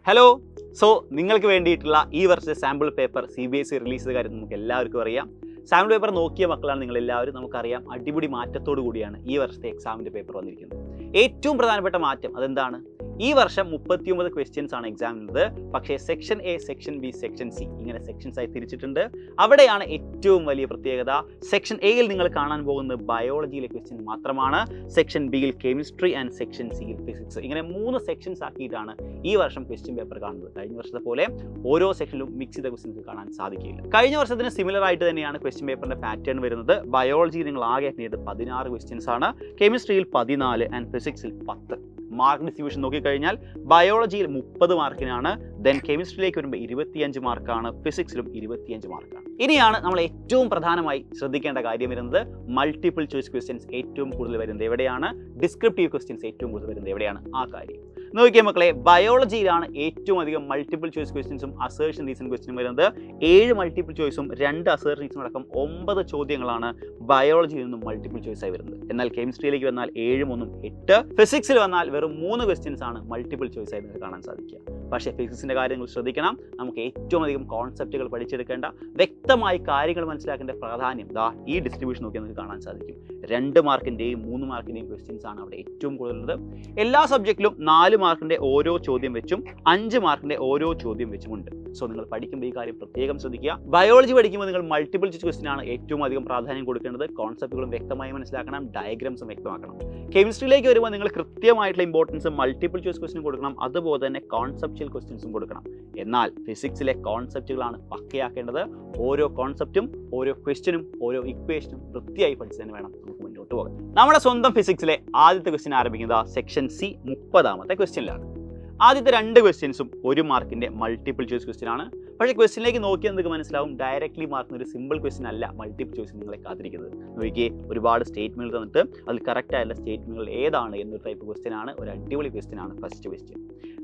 Hello. നിങ്ങൾക്ക് വേണ്ടിയിട്ടുള്ള ഈ വർഷത്തെ സാമ്പിൾ പേപ്പർ CBSE റിലീസ് ചെയ്ത കാര്യം നമുക്ക് എല്ലാവർക്കും അറിയാം. സാമ്പിൾ പേപ്പർ നോക്കിയ മക്കളാണ് നിങ്ങളെല്ലാവരും. നമുക്കറിയാം അടിപൊളി മാറ്റത്തോടു കൂടിയാണ് ഈ വർഷത്തെ എക്സാമിൻ്റെ പേപ്പർ വന്നിരിക്കുന്നത്. ഏറ്റവും പ്രധാനപ്പെട്ട മാറ്റം അതെന്താണ്? ഈ വർഷം 39 ക്വസ്റ്റ്യൻസ് ആണ് എക്സാമിനുള്ളത്. പക്ഷേ section A, section B, section C ഇങ്ങനെ സെക്ഷൻസ് ആയി തിരിച്ചിട്ടുണ്ട്. അവിടെയാണ് ഏറ്റവും വലിയ പ്രത്യേകത. സെക്ഷൻ എയിൽ നിങ്ങൾ കാണാൻ പോകുന്നത് ബയോളജിയിലെ ക്വസ്റ്റ്യൻ മാത്രമാണ്. സെക്ഷൻ ബിയിൽ കെമിസ്ട്രി ആൻഡ് സെക്ഷൻ സിയിൽ ഫിസിക്സ്. ഇങ്ങനെ 3 സെക്ഷൻസ് ആക്കിയിട്ടാണ് ഈ വർഷം ക്വസ്റ്റ്യൻ പേപ്പർ കാണുന്നത്. കഴിഞ്ഞ വർഷത്തെ പോലെ ഓരോ സെക്ഷനിലും മിക്സ് ചെയ്ത ക്വസ്റ്റ്യൻസ് കാണാൻ സാധിക്കില്ല. കഴിഞ്ഞ വർഷത്തിന് സിമിലർ ആയിട്ട് തന്നെയാണ് ക്വസ്റ്റ്യൻ പേപ്പറിന്റെ പാറ്റേൺ വരുന്നത്. ബയോളജിയിൽ നിങ്ങൾ ആകെ അറ്റൻഡ് ചെയ്തത് 16 ക്വസ്റ്റ്യൻസ് ആണ്. കെമിസ്ട്രിയിൽ 14 ആൻഡ് ഫിസിക്സിൽ 10. മാർക്ക് ഡിസ്ട്രിബ്യൂഷൻ നോക്കിക്കഴിഞ്ഞാൽ ബയോളജിയിൽ 30 മാർക്കിനാണ്. ദെൻ കെമിസ്ട്രിയിലേക്ക് വരുമ്പോൾ 25 മാർക്കാണ്. ഫിസിക്സിലും 25 മാർക്കാണ്. ഇനിയാണ് നമ്മൾ ഏറ്റവും പ്രധാനമായി ശ്രദ്ധിക്കേണ്ട കാര്യം വരുന്നത് മൾട്ടിപ്പിൾ ചോയ്സ് ക്വസ്റ്റ്യൻസ് ഏറ്റവും കൂടുതൽ വരുന്നത് എവിടെയാണ്, ഡിസ്ക്രിപ്റ്റീവ് ക്വസ്റ്റ്യൻസ് ഏറ്റവും കൂടുതൽ വരുന്നത് എവിടെയാണ്, ആ കാര്യം നോക്കിയാൽ മക്കളെ. ബയോളജിയിലാണ് ഏറ്റവും അധികം മൾട്ടിപ്പിൾ ചോയ്സ് ക്വസ്റ്റ്യൻസും അസേർഷൻ റീസൺ ക്വസ്റ്റ്യനും വരുന്നത്. 7 മൾട്ടിപ്പിൾ ചോയ്സും 2 അസേർഷൻ റീസണും അടക്കം 9 ചോദ്യങ്ങളാണ് ബയോളജിയിൽ നിന്നും മൾട്ടിപ്പിൾ ചോയ്സ് ആയി വരുന്നത്. എന്നാൽ കെമിസ്ട്രിയിലേക്ക് വന്നാൽ 7 1 8. ഫിസിക്സിൽ വന്നാൽ വെറും 3 ക്വസ്റ്റ്യൻസ് ആണ് മൾട്ടിപ്പിൾ ചോയ്സ് ആയി നിങ്ങൾക്ക് കാണാൻ സാധിക്കുക. പക്ഷേ ഫിസിക്സിന്റെ കാര്യങ്ങൾ ശ്രദ്ധിക്കണം. നമുക്ക് ഏറ്റവും അധികം കോൺസെപ്റ്റുകൾ പഠിച്ചെടുക്കേണ്ട, വ്യക്തമായി കാര്യങ്ങൾ മനസ്സിലാക്കേണ്ട പ്രാധാന്യം ഈ ഡിസ്ട്രിബ്യൂഷൻ നോക്കി നിങ്ങൾക്ക് കാണാൻ സാധിക്കും. 2 മാർക്കിന്റെയും 3 മാർക്കിന്റെയും ക്വസ്റ്റ്യൻസ് ആണ് അവിടെ ഏറ്റവും കൂടുതലുള്ളത്. എല്ലാ സബ്ജക്റ്റിലും 4 മാർക്കിന്റെ ഓരോ ചോദ്യം വെച്ചും 5 മാർക്കിന്റെ ഓരോ ചോദ്യം വെച്ചുമുണ്ട്. നിങ്ങൾ പഠിക്കുമ്പോൾ ഈ കാര്യം പ്രത്യേകം ശ്രദ്ധിക്കുക. ബയോളജി പഠിക്കുമ്പോൾ നിങ്ങൾ മൾട്ടിപ്പിൾ ചോയ്സ് ക്വസ്റ്റ്യൻ ആണ് ഏറ്റവും അധികം പ്രാധാന്യം കൊടുക്കേണ്ടത്. കോൺസെപ്റ്റുകളും വ്യക്തമായി മനസ്സിലാക്കണം, ഡയഗ്രാംസും വ്യക്തമാക്കണം. കെമിസ്ട്രിയിലേക്ക് വരുമ്പോൾ നിങ്ങൾ കൃത്യമായിട്ടുള്ള ഇമ്പോർട്ടൻസ് മൾട്ടിപ്പിൾ ചോയ്സ് ക്വസ്റ്റ്യൻ കൊടുക്കണം, അതുപോലെ തന്നെ കോൺസെപ്ച്വൽ ക്വസ്റ്റ്യൻസും കൊടുക്കണം. എന്നാൽ ഫിസിക്സിലെ കോൺസെപ്റ്റുകളാണ് പക്കയാക്കേണ്ടത്. ഓരോ കോൺസെപ്റ്റും ഓരോ ക്വസ്റ്റ്യനും ഓരോ ഇക്വേഷനും വൃത്തിയായി പഠിച്ചു തന്നെ വേണം നമുക്ക് മുന്നോട്ട് പോകാൻ. നമ്മുടെ സ്വന്തം ഫിസിക്സിലെ ആദ്യത്തെ ക്വസ്റ്റ്യൻ ആരംഭിക്കുന്നത് സെക്ഷൻ സി 30ാമത്തെ ക്വസ്റ്റ്യനിലാണ്. ആദ്യത്തെ 2 ക്വസ്റ്റ്യൻസും 1 മാർക്കിന്റെ മൾട്ടിപ്പിൾ ചോയ്സ് ക്വസ്റ്റ്യൻ ആണ്. പക്ഷേ ക്വസ്റ്റ്യനിലേക്ക് നോക്കിയാൽ നിങ്ങൾക്ക് മനസ്സിലാവും ഡയറക്ട്ലി മാർക്കുന്ന ഒരു സിമ്പിൾ ക്വസ്റ്റ്യൻ അല്ല മൾട്ടിപ്പിൾ ചോയ്സ് നിങ്ങളെ കാത്തിരിക്കുന്നത്. നോക്കിയേ, ഒരുപാട് സ്റ്റേറ്റ്മെന്റ് തന്നിട്ട് അതിൽ കറക്റ്റ് ആയിട്ടുള്ള സ്റ്റേറ്റ്മെന്റുകൾ ഏതാണ് എന്നൊരു ടൈപ്പ് ക്വസ്റ്റ്യൻ ആണ്. ഒരു അടിപൊളി ക്വസ്റ്റ്യൻ ആണ് ഫസ്റ്റ് ക്വസ്റ്റ്യൻ.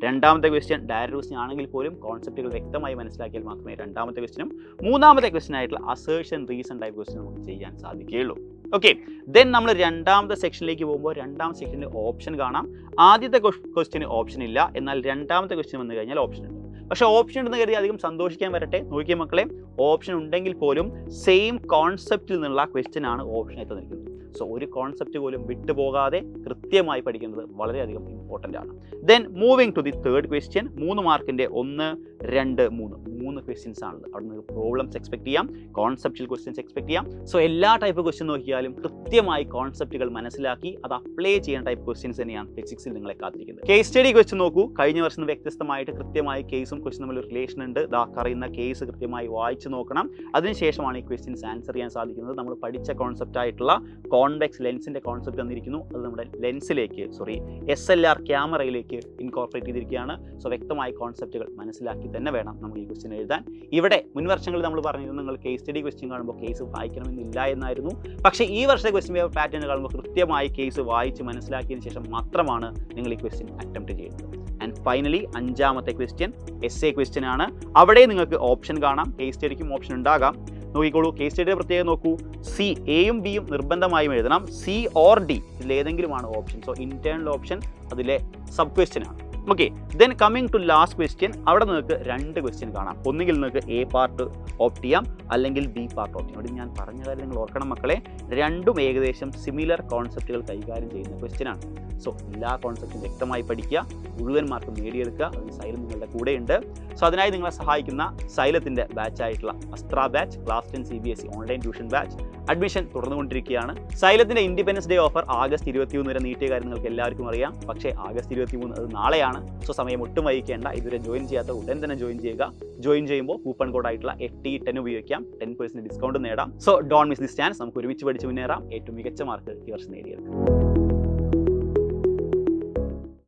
രണ്ടാമത്തെ ക്വസ്റ്റ്യൻ ഡയറക്റ്റ് ക്വസ്റ്റ്യൻ ആണെങ്കിൽ പോലും കോൺസെപ്റ്റുകൾ വ്യക്തമായി മനസ്സിലാക്കിയാൽ മാത്രമേ രണ്ടാമത്തെ ക്വസ്റ്റ്യനും മൂന്നാമത്തെ ക്വസ്റ്റ്യൻ ആയിട്ടുള്ള അസേർഷൻ റീസൺ ടൈപ്പ് ക്വസ്റ്റ്യൻ നമുക്ക് ചെയ്യാൻ സാധിക്കുകയുള്ളൂ. ഓക്കെ, ദെൻ നമ്മൾ രണ്ടാമത്തെ സെക്ഷനിലേക്ക് പോകുമ്പോൾ രണ്ടാമത്തെ സെക്ഷനിൽ ഓപ്ഷൻ കാണാം. ആദ്യത്തെ ക്വസ്റ്റ്യന് ഓപ്ഷൻ ഇല്ല, എന്നാൽ രണ്ടാമത്തെ ക്വസ്റ്റ്യൻ വന്നു കഴിഞ്ഞാൽ ഓപ്ഷൻ ഉണ്ട്. പക്ഷേ ഓപ്ഷൻ ഉണ്ടെന്ന് കരുതി അധികം സന്തോഷിക്കാൻ വരട്ടെ. നോക്കിയ മക്കളെ, ഓപ്ഷൻ ഉണ്ടെങ്കിൽ പോലും സെയിം കോൺസെപ്റ്റിൽ നിന്നുള്ള ക്വസ്റ്റ്യൻ ആണ് ഓപ്ഷനായി തന്നിരിക്കുന്നത്. ഒരു കോൺസെപ്റ്റ് പോലും വിട്ടുപോകാതെ കൃത്യമായി പഠിക്കുന്നത് വളരെയധികം ഇമ്പോർട്ടൻ്റ് ആണ്. Then moving to the third question. 3 മാർക്കിൻ്റെ 1 2 3 ക്വസ്റ്റ്യൻസ് ആണുള്ളത്. അവിടെ നിന്ന് പ്രോബ്ലംസ് എക്സ്പെക്ട് ചെയ്യാം, കോൺസെപ്റ്റുവൽ ക്വസ്റ്റ്യൻസ് എക്സ്പെക്ട് ചെയ്യാം. എല്ലാ ടൈപ്പ് ക്വസ്റ്റ്യൻ നോക്കിയാലും കൃത്യമായി കോൺസെപ്റ്റുകൾ മനസ്സിലാക്കി അത് അപ്ലൈ ചെയ്യുന്ന ടൈപ്പ് ക്വസ്റ്റ്യൻസ് തന്നെയാണ് ഫിസിക്സിൽ നിങ്ങളെ കാത്തിരിക്കുന്നത്. കേസ് സ്റ്റഡി ക്വസ്റ്റ്യൻ നോക്കൂ. കഴിഞ്ഞ വർഷം വ്യത്യസ്തമായിട്ട് കൃത്യമായി കേസും ക്വസ്റ്റ്യൻ തമ്മിൽ റിലേഷൻ ഉണ്ട്. അറിയുന്ന കേസ് കൃത്യമായി വായിച്ച് നോക്കണം. അതിനുശേഷമാണ് ഈ ക്വസ്റ്റ്യൻസ് ആൻസർ ചെയ്യാൻ സാധിക്കുന്നത്. നമ്മൾ പഠിച്ച കോൺസെപ്റ്റ് ആയിട്ടുള്ള കോൺവെക്സ് ലെൻസിന്റെ കോൺസെപ്റ്റ് തന്നിരിക്കുന്നു. അത് നമ്മുടെ ലെൻസിലേക്ക് SLR ക്യാമറയിലേക്ക് ഇൻകോർപ്പറേറ്റ് ചെയ്തിരിക്കുകയാണ്. വ്യക്തമായ കോൺസെപ്റ്റുകൾ മനസ്സിലാക്കി തന്നെ വേണം നമ്മൾ ഈ ക്വസ്റ്റ്യൻ എഴുതാൻ. ഇവിടെ മുൻവർഷങ്ങളിൽ നമ്മൾ പറഞ്ഞിരുന്നു നിങ്ങൾ കേസ് സ്റ്റഡി ക്വസ്റ്റ്യൻ കാണുമ്പോൾ കേസ് വായിക്കണമെന്നില്ല എന്നായിരുന്നു. പക്ഷേ ഈ വർഷത്തെ ക്വസ്റ്റ്യൻ പേപ്പർ പാറ്റേൺ കാണുമ്പോൾ കൃത്യമായി കേസ് വായിച്ച് മനസ്സിലാക്കിയതിന് ശേഷം മാത്രമാണ് നിങ്ങൾ ഈ ക്വസ്റ്റ്യൻ അറ്റംപ്റ്റ് ചെയ്യുന്നത്. ആൻഡ് ഫൈനലി 5ാമത്തെ ക്വസ്റ്റ്യൻ essay ക്വസ്റ്റ്യൻ ആണ്. അവിടെ നിങ്ങൾക്ക് ഓപ്ഷൻ കാണാം, കേസ് സ്റ്റഡിക്കും ഓപ്ഷൻ ഉണ്ടാകാം. നോക്കിക്കോളൂ, കേസ് സ്റ്റഡിയുടെ പ്രത്യേകം നോക്കൂ. സി, എയും ബിയും നിർബന്ധമായും എഴുതണം. സി ഓർ ഡി ഇതിലേതെങ്കിലുമാണ് ഓപ്ഷൻ. ഇന്റേണൽ ഓപ്ഷൻ അതിലെ സബ് ക്വസ്റ്റ്യൻ ആണ്. Okay, then coming to last question. അവിടെ നിങ്ങൾക്ക് 2 ക്വസ്റ്റ്യൻ കാണാം. ഒന്നുകിൽ നിങ്ങൾക്ക് എ പാർട്ട് ഓപ്റ്റ് ചെയ്യാം, അല്ലെങ്കിൽ ബി പാർട്ട് ഓപ്റ്റ് ചെയ്യാം. അവിടെ ഞാൻ പറഞ്ഞ കാര്യം നിങ്ങൾ ഓർക്കണം മക്കളെ, രണ്ടും ഏകദേശം സിമിലർ കോൺസെപ്റ്റുകൾ കൈകാര്യം ചെയ്യുന്ന ക്വസ്റ്റ്യൻ ആണ്. എല്ലാ കോൺസെപ്റ്റും വ്യക്തമായി പഠിക്കുക, മുഴുവൻ മാർക്ക് നേടിയെടുക്കുക. അതിന് സൈലം നിങ്ങളുടെ കൂടെയുണ്ട്. അതിനായി നിങ്ങളെ സഹായിക്കുന്ന സൈലത്തിൻ്റെ ബാച്ചായിട്ടുള്ള Astra batch, class 10 CBSE online tuition batch admission തുടർന്നുകൊണ്ടിരിക്കുകയാണ്. സൈലത്തിൻ്റെ ഇൻഡിപെൻഡൻസ് ഡേ ഓഫർ ആഗസ്റ്റ് 21 വരെ നീട്ടിയ കാര്യം നിങ്ങൾക്ക് എല്ലാവർക്കും അറിയാം. പക്ഷേ ആഗസ്റ്റ് 23 അത് നാളെയാണ്. സമയം ഒട്ടും വൈകിക്കേണ്ട. ഇതുവരെ ജോയിൻ ചെയ്യാത്ത ഉടൻ തന്നെ ജോയിൻ ചെയ്യുക. ജോയിൻ ചെയ്യുമ്പോൾ കൂപ്പൺ കോഡായിട്ടുള്ള FT10 ഉപയോഗിക്കാം. 10% ഡിസ്കൗണ്ട് നേടാം. Don't miss this chance. നമുക്ക് ഒരുമിച്ച് പഠിച്ച് മുന്നേറാം. ഏറ്റവും മികച്ച മാർക്ക് ഈ വർഷം നേടിയെടുക്കാം.